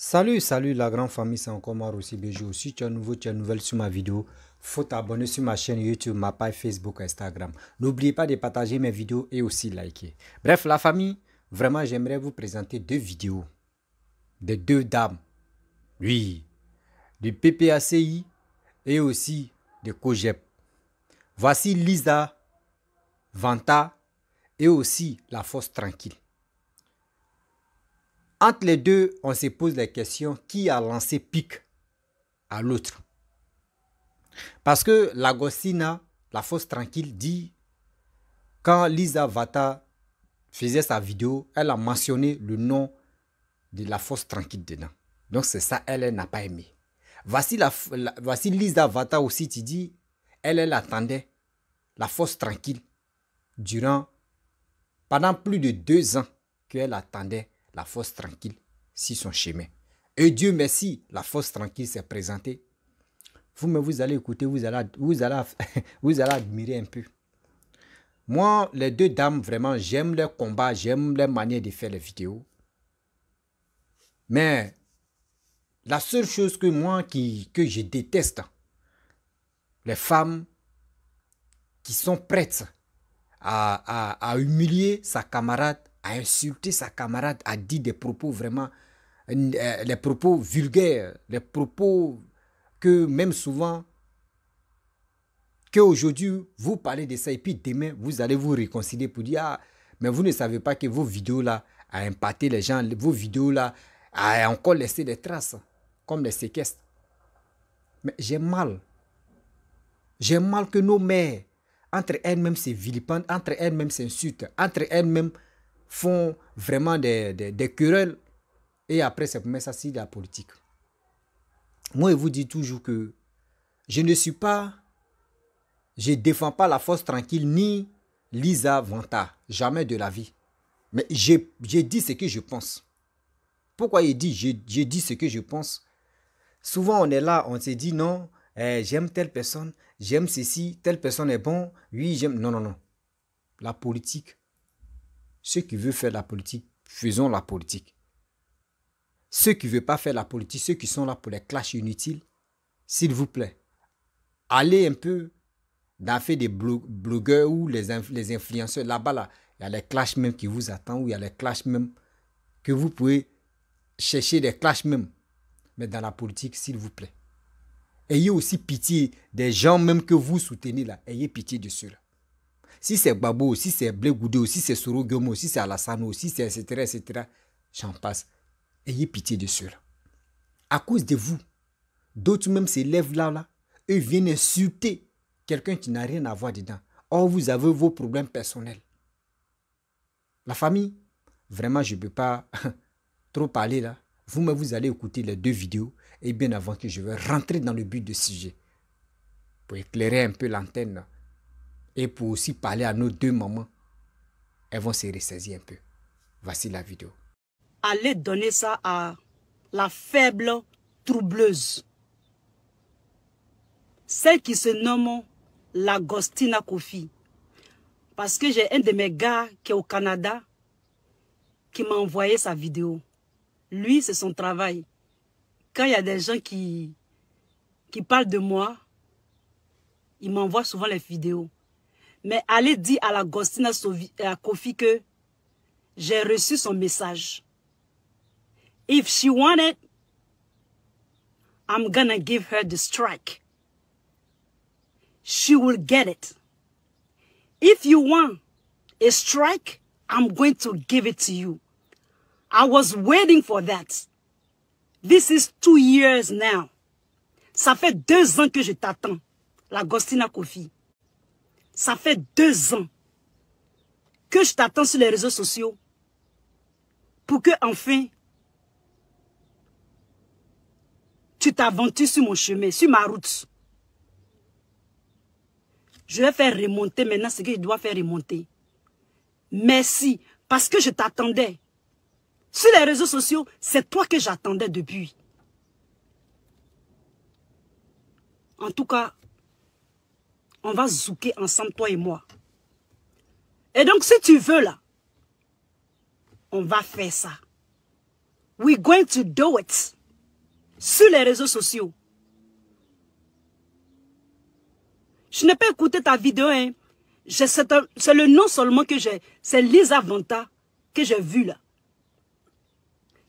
Salut la grande famille, c'est encore moi aussi Béjou. Si tu es nouveau, tu es nouvelle sur ma vidéo, faut t'abonner sur ma chaîne YouTube, ma page Facebook, Instagram. N'oubliez pas de partager mes vidéos et aussi liker. Bref, la famille, vraiment j'aimerais vous présenter deux vidéos de deux dames. Oui, du PPACI et aussi de COGEP. Voici Lisa Vanta et aussi La Fosse Tranquille. Entre les deux, on se pose la question qui a lancé pic à l'autre. Parce que l'Agostina, La Fosse Tranquille, dit quand Lisa Vanta faisait sa vidéo, elle a mentionné le nom de La Fosse Tranquille dedans. Donc c'est ça, elle n'a pas aimé. Voici Lisa Vanta aussi, tu dis, elle attendait La Fosse Tranquille pendant plus de 2 ans qu'elle attendait La Fosse Tranquille sur son chemin. Et Dieu merci, La Fosse Tranquille s'est présentée. Vous allez écouter, vous allez admirer un peu. Moi, les deux dames, vraiment, j'aime leur combat, j'aime leur manière de faire les vidéos. Mais la seule chose que moi, que je déteste, les femmes qui sont prêtes à humilier sa camarade, à insulter sa camarade, à dire des propos vraiment, les propos vulgaires, les propos que même souvent, qu'aujourd'hui, vous parlez de ça et puis demain, vous allez vous réconcilier pour dire, ah, mais vous ne savez pas que vos vidéos là ont impacté les gens, vos vidéos là ont encore laissé des traces, comme les séquestres. Mais j'ai mal. J'ai mal que nos mères, entre elles-mêmes, se vilipendent, entre elles-mêmes s'insultent, entre elles-mêmes font vraiment des querelles et après, c'est pour mettre ça sur la politique. Moi, je vous dis toujours que je ne défends pas La Fosse Tranquille ni Lisa Vanta, jamais de la vie. Mais j'ai dit ce que je pense. Pourquoi j'ai dit ce que je pense? Souvent, on est là, on se dit non, j'aime telle personne, j'aime ceci, telle personne est bon, oui, j'aime. Non, non, non. La politique, ceux qui veulent faire la politique, faisons la politique. Ceux qui ne veulent pas faire la politique, ceux qui sont là pour les clashs inutiles, s'il vous plaît, allez un peu dans fait des blogueurs ou les influenceurs. Là-bas, là, il y a les clashs même qui vous attendent, ou il y a les clashs même que vous pouvez chercher des clashs même. Mais dans la politique, s'il vous plaît, ayez aussi pitié des gens même que vous soutenez là. Ayez pitié de ceux-là. Si c'est Gbagbo, si c'est Blé Goudé, si c'est Soro Gomo, si c'est Alassane, si c'est etc., j'en passe. Ayez pitié de ceux-là. À cause de vous, d'autres même s'élèvent là, eux viennent insulter quelqu'un qui n'a rien à voir dedans. Or, vous avez vos problèmes personnels. La famille, vraiment, je ne peux pas trop parler là. Vous-même, vous allez écouter les deux vidéos et bien avant que je vais rentrer dans le but du sujet pour éclairer un peu l'antenne et pour aussi parler à nos deux mamans. Elles vont se ressaisir un peu. Voici la vidéo. Allez donner ça à la faible troubleuse. Celle qui se nomme l'Agostina Kofi. Parce que j'ai un de mes gars qui est au Canada qui m'a envoyé sa vidéo. Lui, c'est son travail. Quand il y a des gens qui parlent de moi, il m'envoie souvent les vidéos. Mais allez dire à l'Agostina Kofi que j'ai reçu son message. If she wants it, I'm gonna give her the strike. She will get it. If you want a strike, I'm going to give it to you. I was waiting for that. This is 2 years now. Ça fait 2 ans que je t'attends, l'Agostina Kofi. Ça fait 2 ans que je t'attends sur les réseaux sociaux pour que, enfin, tu t'aventures sur mon chemin, sur ma route. Je vais faire remonter maintenant ce que je dois faire remonter. Merci, parce que je t'attendais. Sur les réseaux sociaux, c'est toi que j'attendais depuis. En tout cas, on va zouker ensemble, toi et moi. Et donc, si tu veux là, on va faire ça. We're going to do it. Sur les réseaux sociaux. Je n'ai pas écouté ta vidéo, hein. C'est le nom seulement que j'ai. C'est Lisa Vanta que j'ai vu là.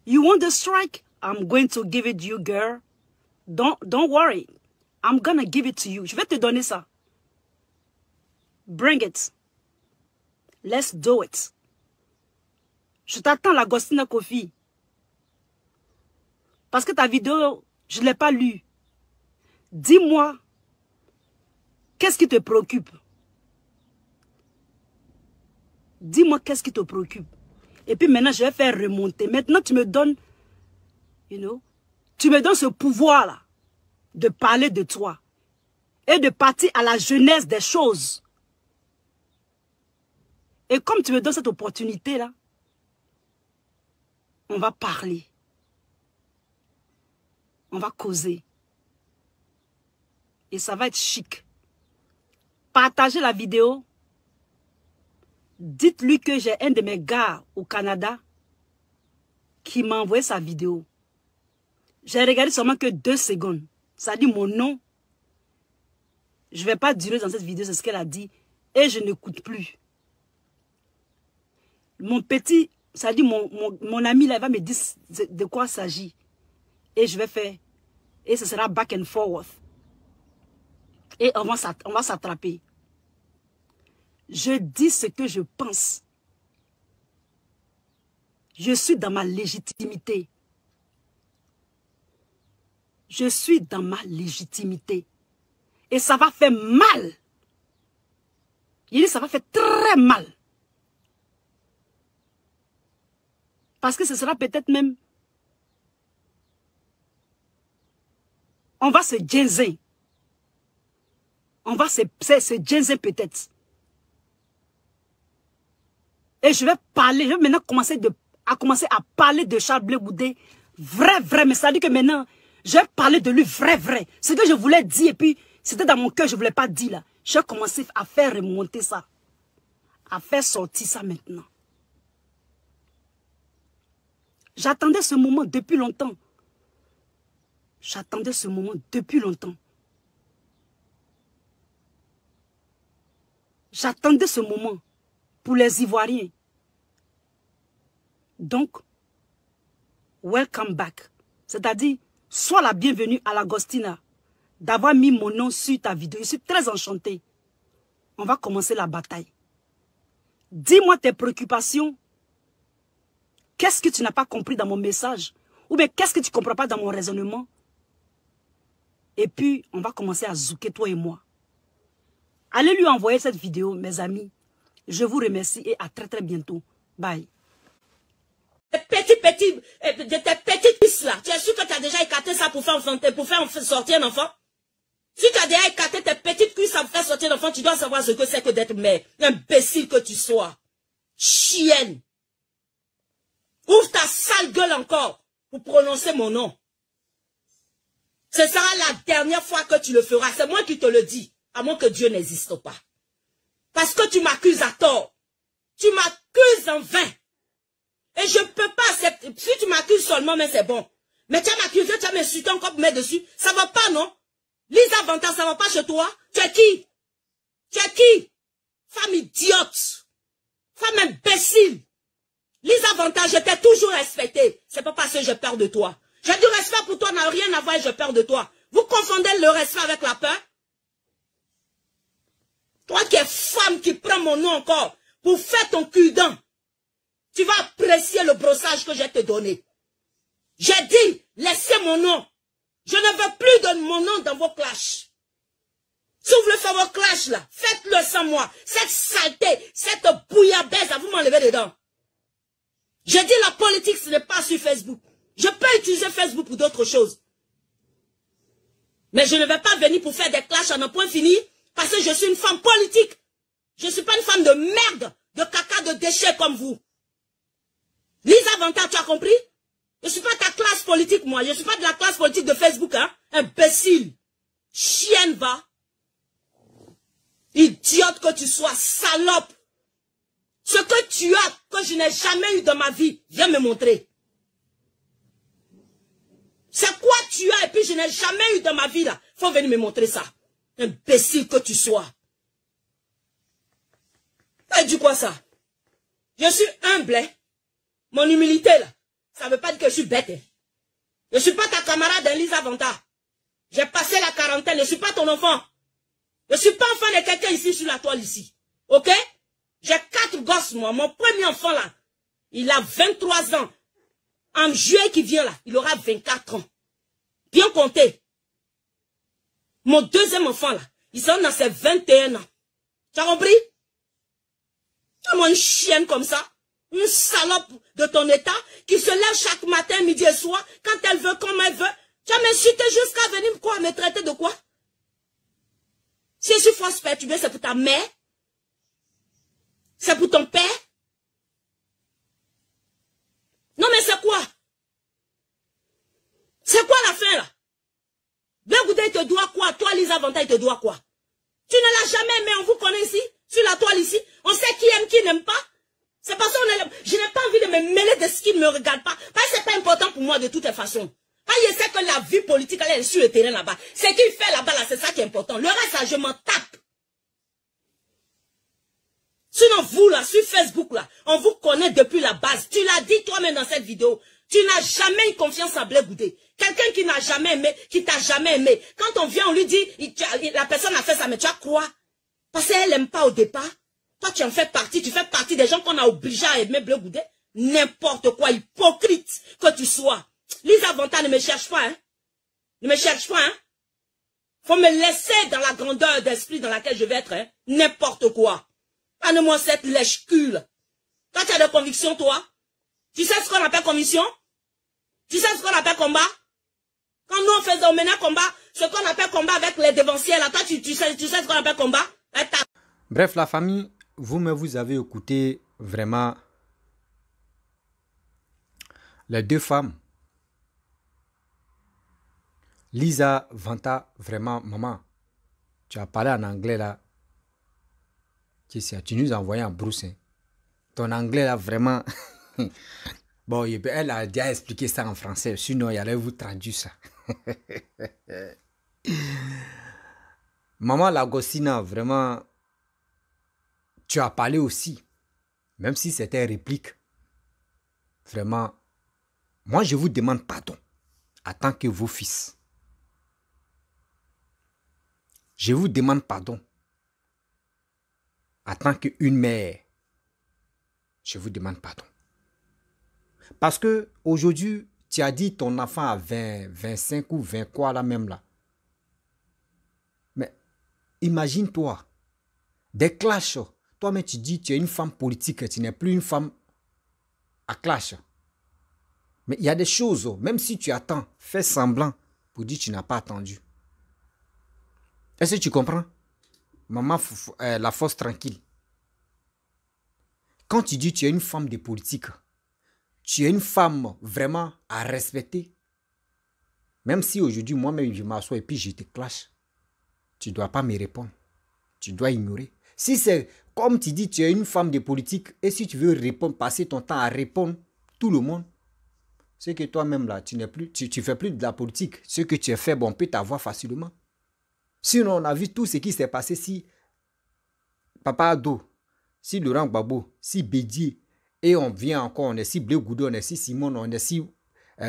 You want the strike? I'm going to give it to you, girl. Don't worry. I'm gonna give it to you. Je vais te donner ça. Bring it. Let's do it. Je t'attends, la Gostina Kofi. Parce que ta vidéo, je ne l'ai pas lue. Dis-moi, qu'est-ce qui te préoccupe? Dis-moi qu'est-ce qui te préoccupe. Et puis maintenant, je vais faire remonter. Maintenant, tu me donnes, tu me donnes ce pouvoir-là de parler de toi et de partir à la jeunesse des choses. Et comme tu me donnes cette opportunité-là, on va parler. On va causer. Et ça va être chic. Partagez la vidéo. Dites-lui que j'ai un de mes gars au Canada qui m'a envoyé sa vidéo. J'ai regardé seulement que 2 secondes. Ça dit mon nom. Je ne vais pas durer dans cette vidéo, c'est ce qu'elle a dit. Et je n'écoute plus. Mon petit, ça dit mon ami là, il va me dire de quoi il s'agit. Et je vais faire. Et ce sera back and forward. Et on va s'attraper. Je dis ce que je pense. Je suis dans ma légitimité. Je suis dans ma légitimité. Et ça va faire mal. Il dit ça va faire très mal. Parce que ce sera peut-être même... On va se ginzer. On va se ginzer peut-être. Et je vais parler, je vais maintenant commencer à parler de Charles Blé Goudé. Vrai. Mais ça veut dire que maintenant, je vais parler de lui vrai. Ce que je voulais dire, et puis, c'était dans mon cœur, je ne voulais pas dire là. Je vais commencer à faire remonter ça. À faire sortir ça maintenant. J'attendais ce moment depuis longtemps. J'attendais ce moment depuis longtemps. J'attendais ce moment pour les Ivoiriens. Donc, welcome back. C'est-à-dire, sois la bienvenue à l'Agostina d'avoir mis mon nom sur ta vidéo. Je suis très enchantée. On va commencer la bataille. Dis-moi tes préoccupations. Qu'est-ce que tu n'as pas compris dans mon message? Ou bien qu'est-ce que tu ne comprends pas dans mon raisonnement? Et puis, on va commencer à zouker, toi et moi. Allez lui envoyer cette vidéo, mes amis. Je vous remercie et à très bientôt. Bye. De tes petites cuisses là, tu es sûr que tu as déjà écarté ça pour faire sortir un enfant? Si tu as déjà écarté tes petites cuisses pour faire sortir un enfant, tu dois savoir ce que c'est que d'être mère. Imbécile que tu sois. Chienne. Ouvre ta sale gueule encore pour prononcer mon nom. Ce sera la dernière fois que tu le feras. C'est moi qui te le dis. À moins que Dieu n'existe pas. Parce que tu m'accuses à tort. Tu m'accuses en vain. Et je ne peux pas accepter. Si tu m'accuses seulement, mais c'est bon. Mais tu as m'accusé, tu as m'insulté encore pour mettre dessus. Ça va pas, non? Lisa Vanta, ça va pas chez toi? Tu es qui? Tu es qui? Femme idiote. Femme imbécile. Lisa Vanta, je t'ai toujours respecté. C'est pas parce que j'ai peur de toi. J'ai du respect pour toi, n'a rien à voir et j'ai peur de toi. Vous confondez le respect avec la peur? Toi qui es femme qui prends mon nom encore pour faire ton cul-dent, tu vas apprécier le brossage que je te donné. J'ai dit, laissez mon nom. Je ne veux plus de mon nom dans vos clashs. Si vous voulez faire vos clashs là, faites-le sans moi. Cette saleté, cette bouillabaisse, vous m'enlevez dedans. J'ai dit la politique, ce n'est pas sur Facebook. Je peux utiliser Facebook pour d'autres choses. Mais je ne vais pas venir pour faire des clashs en un point fini, parce que je suis une femme politique. Je ne suis pas une femme de merde, de caca, de déchets comme vous. Lisa Vanta, tu as compris? Je ne suis pas ta classe politique, moi. Je ne suis pas de la classe politique de Facebook, hein. Imbécile. Chienne, va. Idiote que tu sois, salope. Ce que tu as, que je n'ai jamais eu dans ma vie, viens me montrer. puis je n'ai jamais eu dans ma vie là. Faut venir me montrer ça. Imbécile que tu sois. Tu dis quoi ça? Je suis humble, hein? Mon humilité là, ça veut pas dire que je suis bête. Hein? Je suis pas ta camarade Lisa Vanta. J'ai passé la quarantaine, je suis pas ton enfant. Je suis pas enfant de quelqu'un ici sur la toile ici. Ok? J'ai 4 gosses moi, mon premier enfant là, il a 23 ans. En juillet qui vient là, il aura 24 ans. Bien compté. Mon deuxième enfant là, il sera dans ses 21 ans. Tu as compris? Moi une chienne comme ça, une salope de ton état, qui se lève chaque matin, midi et soir, quand elle veut, comme elle veut. Tu vas m'insulter jusqu'à venir quoi, me traiter de quoi? Si je suis force perturbée, c'est pour ta mère? C'est pour ton père? Non mais c'est quoi? C'est quoi la fin là? Blegoudé, il te doit quoi? Toi, Lisa Vanta, il te doit quoi? Tu ne l'as jamais aimé, on vous connaît ici, sur la toile ici. On sait qui aime, qui n'aime pas. C'est parce que je n'ai pas envie de me mêler de ce qui ne me regarde pas. Parce que c'est pas important pour moi de toutes les façons. Je sais que la vie politique, elle est sur le terrain là-bas. Ce qu'il fait là-bas, là, c'est ça qui est important. Le reste, là, je m'en tape. Sinon, vous, là, sur Facebook, là, on vous connaît depuis la base. Tu l'as dit toi-même dans cette vidéo. Tu n'as jamais eu confiance en Blegoudé. Quelqu'un qui n'a jamais aimé, qui t'a jamais aimé. Quand on vient, on lui dit, la personne a fait ça, mais tu vas croire. Parce qu'elle n'aime pas au départ. Toi, tu en fais partie. Tu fais partie des gens qu'on a obligés à aimer Blegoudé. N'importe quoi, hypocrite que tu sois. Lisa Vanta, ne me cherche pas, hein. Ne me cherche pas, hein. Faut me laisser dans la grandeur d'esprit dans laquelle je vais être, hein. N'importe quoi. Donne-moi cette lèche-cul. Toi, tu as des convictions, toi. Tu sais ce qu'on appelle conviction? Tu sais ce qu'on appelle combat? Quand nous, on faisait, on menait combat, ce qu'on appelle combat avec les dévanciers, là, toi, tu sais ce qu'on appelle combat? Bref, la famille, vous avez écouté vraiment les deux femmes. Lisa Vanta, vraiment, maman, tu as parlé en anglais là. Tu nous as envoyé en brousse. Hein. Ton anglais là, vraiment. Bon, elle a déjà expliqué ça en français. Sinon, il allait vous traduire ça. Maman Lagostina, vraiment, tu as parlé aussi. Même si c'était réplique. Vraiment, moi je vous demande pardon. En tant que vos fils. Je vous demande pardon. En tant qu'une mère. Je vous demande pardon. Parce que aujourd'hui, tu as dit ton enfant a 20, 25 ou 20 quoi là même là. Mais imagine-toi, des clashs. Toi-même tu dis tu es une femme politique, tu n'es plus une femme à clash. Mais il y a des choses, même si tu attends, fais semblant pour dire que tu n'as pas attendu. Est-ce que tu comprends? Maman, la force tranquille. Quand tu dis que tu es une femme de politique, tu es une femme vraiment à respecter. Même si aujourd'hui, moi-même, je m'assois et puis je te clash, tu ne dois pas me répondre. Tu dois ignorer. Si c'est comme tu dis, tu es une femme de politique et si tu veux répondre, passer ton temps à répondre tout le monde, c'est que toi-même là, tu ne fais plus de la politique. Ce que tu as fait, bon, on peut t'avoir facilement. Sinon, on a vu tout ce qui s'est passé si Papa Ado, si Laurent Gbagbo, si Bédié, et on vient encore, on est si Blegoudé, on est si Simon, on est si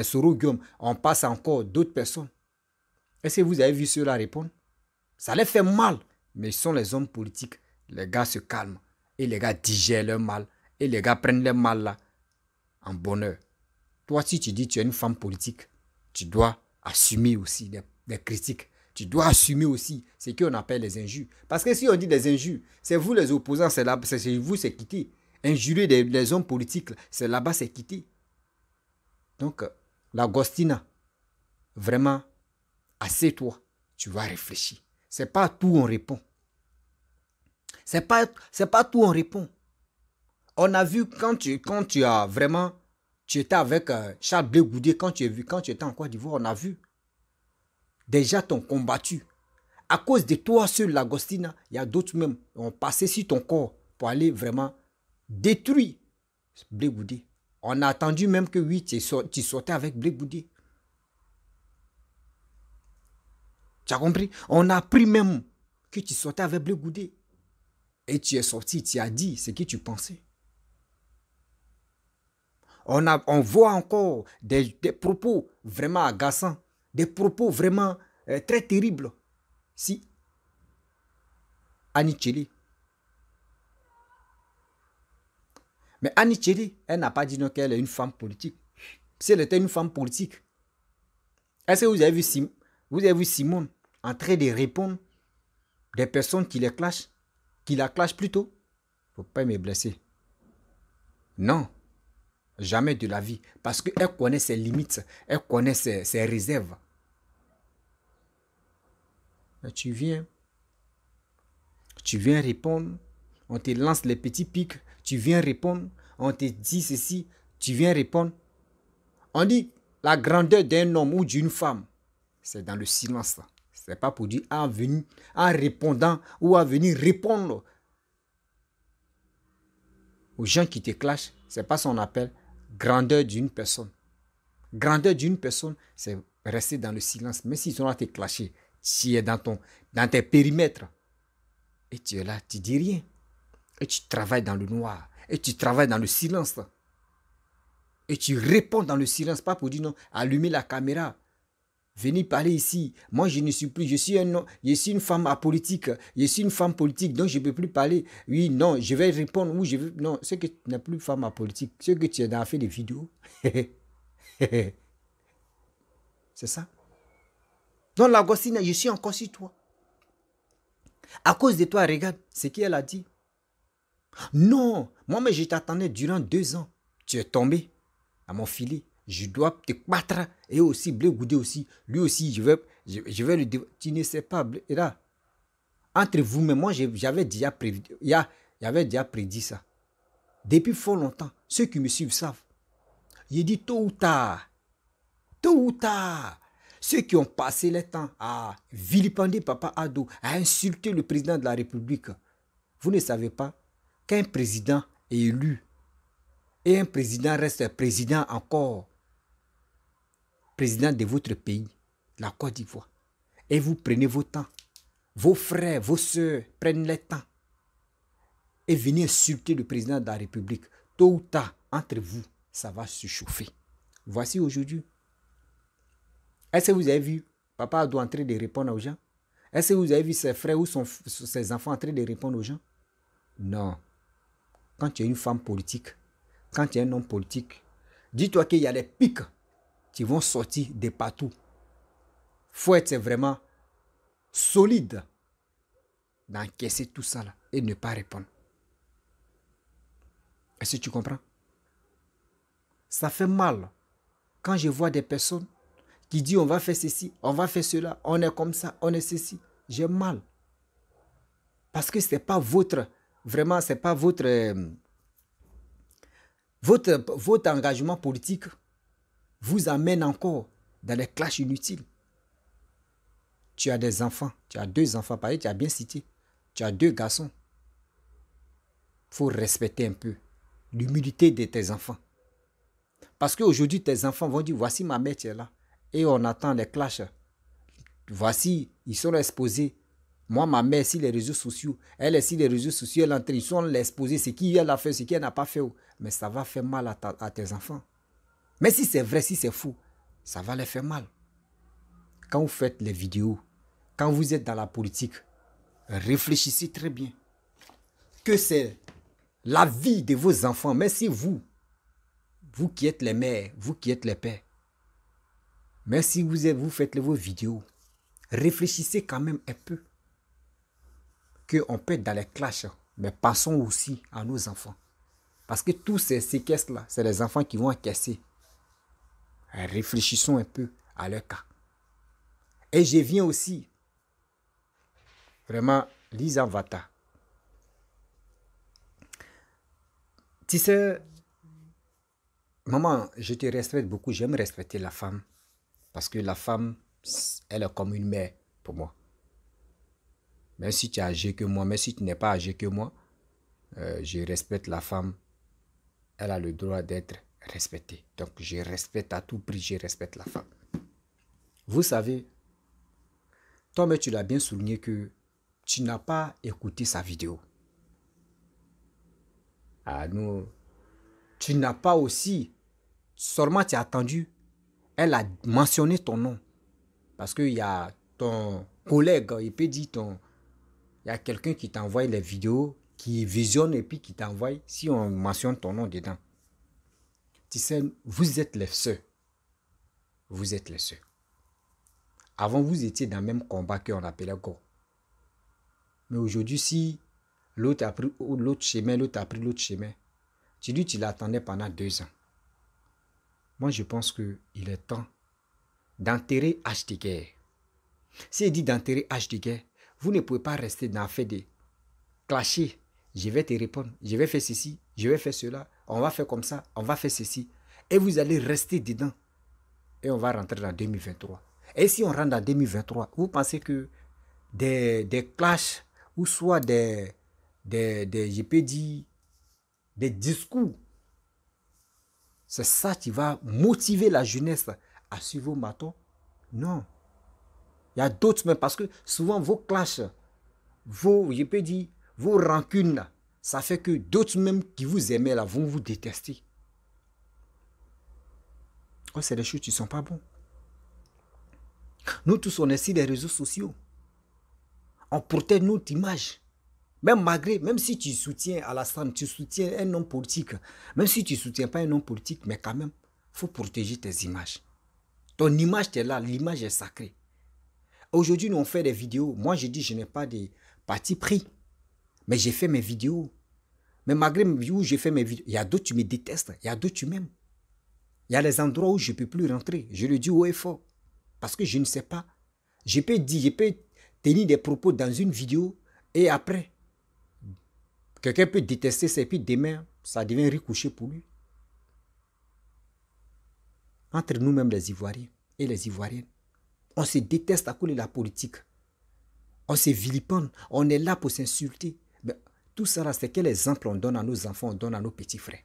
Soro Guillaume, on passe encore d'autres personnes. Est-ce que vous avez vu cela répondre? Ça les fait mal, mais ils sont les hommes politiques. Les gars se calment et les gars digèrent leur mal et les gars prennent leur mal là en bonheur. Toi, si tu dis que tu es une femme politique, tu dois assumer aussi des critiques. Tu dois assumer aussi ce qu'on appelle les injures. Parce que si on dit des injures, c'est vous les opposants, c'est vous, c'est quitter. Injurer les hommes politiques, c'est là-bas, c'est quitter. Donc, Lagostina, vraiment, assieds-toi, tu vas réfléchir. C'est pas tout on répond. C'est pas tout on répond. On a vu quand tu as vraiment, tu étais avec Charles Blegoudé, quand tu étais en Côte d'Ivoire, on a vu. Déjà t'ont combattu. À cause de toi sur Lagostina, il y a d'autres même qui ont passé sur ton corps pour aller vraiment détruire Blegoudé. On a attendu même que oui, tu sortais avec Blegoudé. Tu as compris? On a appris même que tu sortais avec Bleu Goudé. Et tu es sorti, tu as dit ce que tu pensais. On voit encore des propos vraiment agaçants, des propos vraiment très terribles. Si Annie Tchéli. Mais Annie Tchéli, elle n'a pas dit non qu'elle est une femme politique. Si elle était une femme politique, est-ce que vous avez vu Simone en train de répondre des personnes qui la clashent plutôt? Il ne faut pas me blesser. Non. Jamais de la vie. Parce qu'elle connaît ses limites. Elle connaît ses réserves. Mais tu viens répondre. On te lance les petits pics. Tu viens répondre. On te dit ceci. Tu viens répondre. On dit la grandeur d'un homme ou d'une femme. C'est dans le silence. Ce n'est pas pour dire en répondant ou à venir répondre aux gens qui te clashent. Ce n'est pas son appel. Grandeur d'une personne. Grandeur d'une personne, c'est rester dans le silence. Mais s'ils sont là te clasher, tu es dans tes périmètres. Et tu es là, tu dis rien. Et tu travailles dans le noir. Et tu travailles dans le silence. Et tu réponds dans le silence. Pas pour dire non, allumer la caméra. Venez parler ici. Moi, je ne suis plus. Je suis une femme apolitique. Je suis une femme politique, donc je ne peux plus parler. Oui, non, je vais répondre. Oui, non, c'est que tu n'es plus femme apolitique. C'est que tu as fait des vidéos. C'est ça. Donc, l'Agostine, je suis encore sur toi. À cause de toi, regarde ce qu'elle a dit. Non, moi, mais je t'attendais durant 2 ans. Tu es tombé à mon filet. Je dois te battre. Et aussi, Bleu Goudé aussi. Lui aussi, je vais le... Tu ne sais pas, et là, entre vous, mais moi, j'avais déjà prédit ça. Depuis fort longtemps, ceux qui me suivent savent. J'ai dit tôt ou tard, ceux qui ont passé le temps à vilipender Papa Ado, à insulter le président de la République, vous ne savez pas qu'un président est élu et un président reste président encore. Président de votre pays, la Côte d'Ivoire. Et vous prenez vos temps. Vos frères, vos soeurs prennent le temps. Et venez insulter le président de la République. Tôt ou tard, entre vous, ça va se chauffer. Voici aujourd'hui. Est-ce que vous avez vu Papa doit en train de répondre aux gens? Est-ce que vous avez vu ses frères ou ses enfants en train de répondre aux gens? Non. Quand tu es une femme politique, quand tu es un homme politique, dis-toi qu'il y a des pics qui vont sortir de partout. Il faut être vraiment solide d'encaisser tout ça là et ne pas répondre. Est-ce que tu comprends? Ça fait mal quand je vois des personnes qui disent on va faire ceci, on va faire cela, on est comme ça, on est ceci. J'ai mal. Parce que ce n'est pas votre engagement politique vous amène encore dans les clashs inutiles. Tu as des enfants, tu as 2 enfants, pareil, tu as bien cité. Tu as 2 garçons. Il faut respecter un peu l'humilité de tes enfants. Parce qu'aujourd'hui, tes enfants vont dire, voici ma mère, tu es là. Et on attend les clashs. Voici, ils sont exposés. Moi, ma mère, sur les réseaux sociaux, elle est sur les réseaux sociaux, elle est en train, ils sont exposés, ce qu'elle a fait, ce qu'elle n'a pas fait. Mais ça va faire mal à tes enfants. Mais si c'est vrai, si c'est faux, ça va les faire mal. Quand vous faites les vidéos, quand vous êtes dans la politique, réfléchissez très bien. Que c'est la vie de vos enfants. Mais si vous qui êtes les mères, vous qui êtes les pères, mais si vous faites vos vidéos, réfléchissez quand même un peu. Qu'on peut être dans les clashs, mais passons aussi à nos enfants. Parce que tous ces séquestres-là, c'est les enfants qui vont encaisser. Réfléchissons un peu à leur cas. Et je viens aussi, vraiment, Liza Vata. Tu sais, maman, je te respecte beaucoup, j'aime respecter la femme. Parce que la femme, elle est comme une mère pour moi. Même si tu es âgé que moi, même si tu n'es pas âgé que moi, je respecte la femme. Elle a le droit d'être respectée. Donc, je respecte à tout prix, je respecte la femme. Vous savez, Toi-même, tu l'as bien souligné que tu n'as pas écouté sa vidéo. Ah non, tu n'as pas aussi, seulement tu as attendu, elle a mentionné ton nom. Parce qu'il y a ton collègue, il peut dire il y a quelqu'un qui t'envoie les vidéos, qui visionne et puis qui t'envoie, si on mentionne ton nom dedans. Tu sais, vous êtes les seuls. Vous êtes les seuls. Avant, vous étiez dans le même combat qu'on appelait Go. Mais aujourd'hui, si l'autre a pris l'autre chemin, l'autre a pris l'autre chemin, tu dis que tu l'attendais pendant 2 ans. Moi, je pense qu'il est temps d'enterrer HDG. Si il dit d'enterrer HDG, vous ne pouvez pas rester dans le fait de clasher. Je vais te répondre, je vais faire ceci, je vais faire cela, on va faire comme ça, on va faire ceci. Et vous allez rester dedans. Et on va rentrer dans 2023. Et si on rentre dans 2023, vous pensez que des clashs ou soit je peux dire, des discours, c'est ça qui va motiver la jeunesse à suivre vos matons? Non. Il y a d'autres, mais parce que souvent vos clashs, je peux dire, vos rancunes, là, ça fait que d'autres même qui vous aimaient là vont vous détester. Oh, c'est des choses qui ne sont pas bonnes. Nous tous, on est sur les réseaux sociaux. On protège notre image. Même si tu soutiens Alassane, tu soutiens un homme politique, même si tu ne soutiens pas un homme politique, mais quand même, il faut protéger tes images. Ton image, tu es là, l'image est sacrée. Aujourd'hui, nous on fait des vidéos. Moi, je dis, je n'ai pas de parti pris. Mais j'ai fait mes vidéos. Mais malgré où j'ai fait mes vidéos, il y a d'autres qui me détestent, il y a d'autres qui m'aiment. Il y a des endroits où je ne peux plus rentrer. Je le dis haut et fort. Parce que je ne sais pas. Je peux tenir des propos dans une vidéo et après, quelqu'un peut détester ça et puis demain, ça devient ricochet pour lui. Entre nous-mêmes les Ivoiriens et les Ivoiriennes, on se déteste à cause de la politique. On se vilipende. On est là pour s'insulter. Tout ça, c'est quel exemple on donne à nos enfants, on donne à nos petits frères.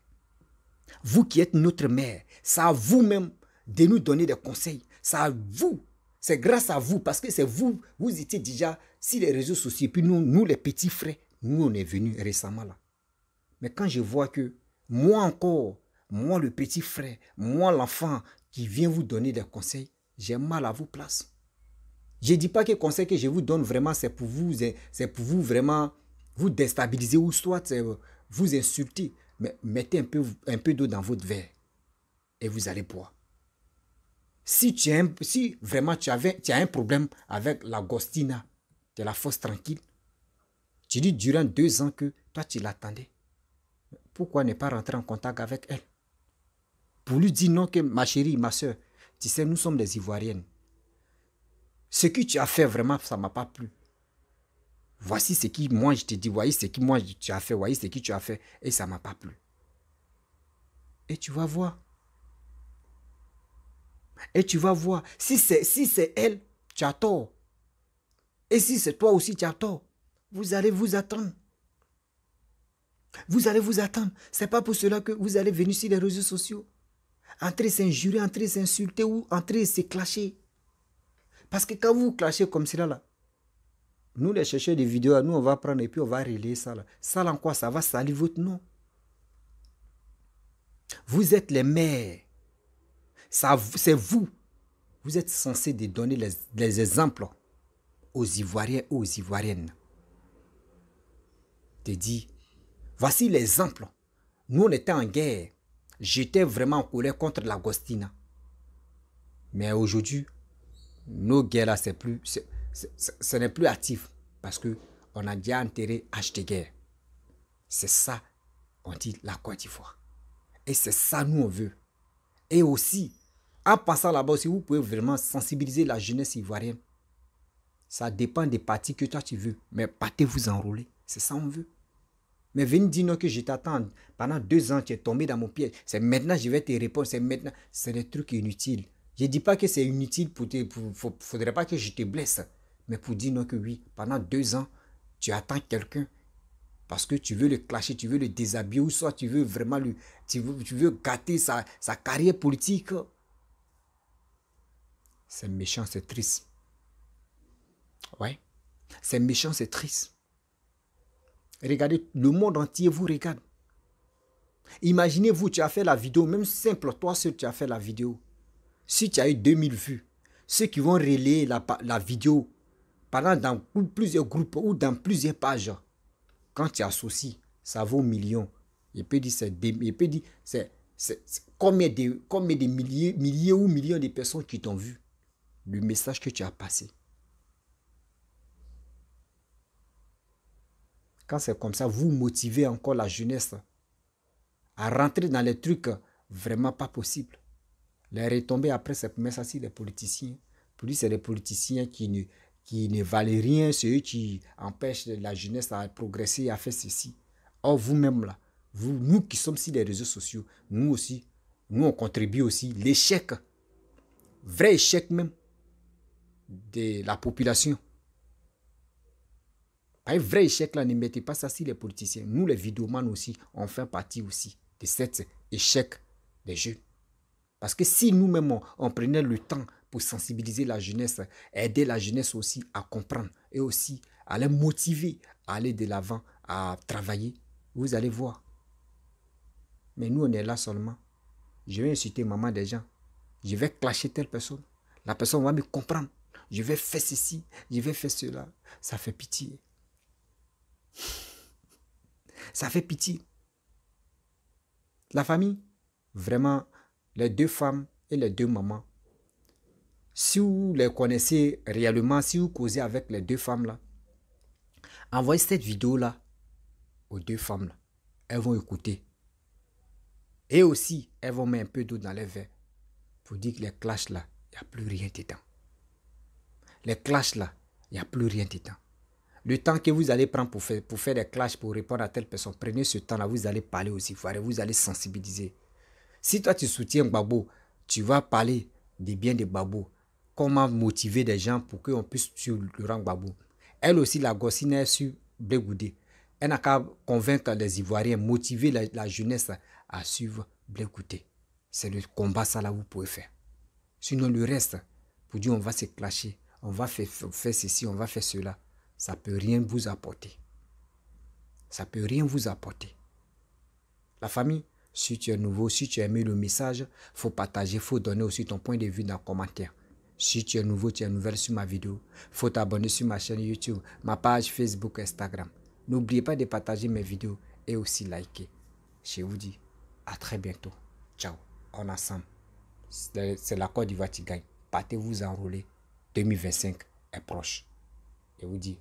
Vous qui êtes notre mère, c'est à vous-même de nous donner des conseils. C'est à vous. C'est grâce à vous, parce que c'est vous, vous étiez déjà sur les réseaux sociaux. Et puis nous, les petits frères, nous, on est venus récemment là. Mais quand je vois que moi encore, moi le petit frère, moi l'enfant qui vient vous donner des conseils, j'ai mal à vos places. Je ne dis pas que les conseils que je vous donne vraiment, c'est pour vous vraiment vous déstabiliser ou soit vous insulter. Mais mettez un peu d'eau dans votre verre et vous allez boire. Si vraiment tu as un problème avec l'Agostina de la Fosse Tranquille, tu dis durant 2 ans que toi tu l'attendais. Pourquoi ne pas rentrer en contact avec elle? Pour lui dire non que ma chérie, ma soeur, tu sais, nous sommes des Ivoiriennes. Ce que tu as fait vraiment, ça ne m'a pas plu. Voici ce qui, moi, je te dis, voyez ce que moi, tu as fait, voyez ce que tu as fait, et ça ne m'a pas plu. Et tu vas voir. Et tu vas voir. Si c'est elle, tu as tort. Et si c'est toi aussi, tu as tort. Vous allez vous attendre. Vous allez vous attendre. Ce n'est pas pour cela que vous allez venir sur les réseaux sociaux. Entrer s'injurer, entrer s'insulter ou entrer se clasher. Parce que quand vous clashez comme cela, là, nous les chercheurs de vidéos, nous on va prendre et puis on va relayer ça là. Ça là en quoi ça va salir votre nom. Vous êtes les mères. C'est vous. Vous êtes censés de donner les exemples aux Ivoiriens et aux Ivoiriennes. Te dis, voici l'exemple. Nous on était en guerre. J'étais vraiment en colère contre l'Agostina. Mais aujourd'hui, nos guerres là, ce n'est plus actif. Parce qu'on a déjà enterré HDG. C'est ça, on dit la Côte d'Ivoire. Et c'est ça nous on veut. Et aussi, en passant là-bas aussi, vous pouvez vraiment sensibiliser la jeunesse ivoirienne. Ça dépend des partis que toi tu veux. Mais partez vous enrôler. C'est ça on veut. Mais venez dire non que je t'attends. Pendant 2 ans, tu es tombé dans mon piège. C'est maintenant je vais te répondre. C'est maintenant. C'est des trucs inutiles. Je ne dis pas que c'est inutile pour te... faudrait pas que je te blesse. Mais pour dire non que oui, pendant 2 ans, tu attends quelqu'un. Parce que tu veux le clasher, tu veux le déshabiller. Ou soit tu veux vraiment tu veux gâter sa carrière politique. C'est méchant, c'est triste. Ouais. C'est méchant, c'est triste. Regardez, le monde entier vous regarde. Imaginez-vous, tu as fait la vidéo, même simple, toi seul, tu as fait la vidéo. Si tu as eu 2000 vues, ceux qui vont relayer la vidéo pendant dans plusieurs groupes ou dans plusieurs pages, quand tu associes, ça vaut millions. Il peut dire c'est combien de milliers ou millions de personnes qui t'ont vu. Le message que tu as passé. Quand c'est comme ça, vous motivez encore la jeunesse à rentrer dans les trucs vraiment pas possibles. Les retombées après, c'est ça si les politiciens. Pour lui, c'est les politiciens qui ne valent rien, c'est eux qui empêchent la jeunesse à progresser, à faire ceci. Or, vous-même là, nous qui sommes sur les réseaux sociaux, nous aussi, nous on contribue aussi. L'échec, vrai échec même, de la population. Un vrai échec là, ne mettez pas ça sur les politiciens. Nous, les vidéomans aussi, on fait partie aussi de cet échec des jeunes. Parce que si nous-mêmes, on prenait le temps pour sensibiliser la jeunesse, aider la jeunesse aussi à comprendre et aussi à les motiver à aller de l'avant, à travailler, vous allez voir. Mais nous, on est là seulement. Je vais insulter maman des gens. Je vais clasher telle personne. La personne va me comprendre. Je vais faire ceci, je vais faire cela. Ça fait pitié. Ça fait pitié. La famille, vraiment, les deux femmes et les deux mamans, si vous les connaissez réellement, si vous causez avec les deux femmes là, envoyez cette vidéo là aux deux femmes là. Elles vont écouter. Et aussi, elles vont mettre un peu d'eau dans les verres pour dire que les clashs là, il n'y a plus rien dedans. Les clashs là, il n'y a plus rien dedans. Le temps que vous allez prendre pour faire des clashs, pour répondre à telle personne, prenez ce temps-là, vous allez parler aussi, vous allez sensibiliser. Si toi tu soutiens Gbagbo, tu vas parler des biens de Gbagbo. Comment motiver des gens pour qu'on puisse suivre le rang Gbagbo. Elle aussi, la gossine est sur Blé Goudé. Elle n'a qu'à convaincre les Ivoiriens, motiver la jeunesse à suivre Blé Goudé. C'est le combat ça là vous pouvez faire. Sinon le reste, pour dire on va se clasher, on va faire ceci, on va faire cela. Ça ne peut rien vous apporter. Ça ne peut rien vous apporter. La famille, si tu es nouveau, si tu as aimé le message, il faut partager, il faut donner aussi ton point de vue dans les commentaires. Si tu es nouveau, tu es nouvelle sur ma vidéo, il faut t'abonner sur ma chaîne YouTube, ma page Facebook, Instagram. N'oubliez pas de partager mes vidéos et aussi liker. Je vous dis à très bientôt. Ciao, on est ensemble. C'est la Côte d'Ivoire qui gagne. Partez vous enrôler. 2025 est proche. Je vous dis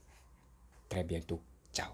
très bientôt. Ciao.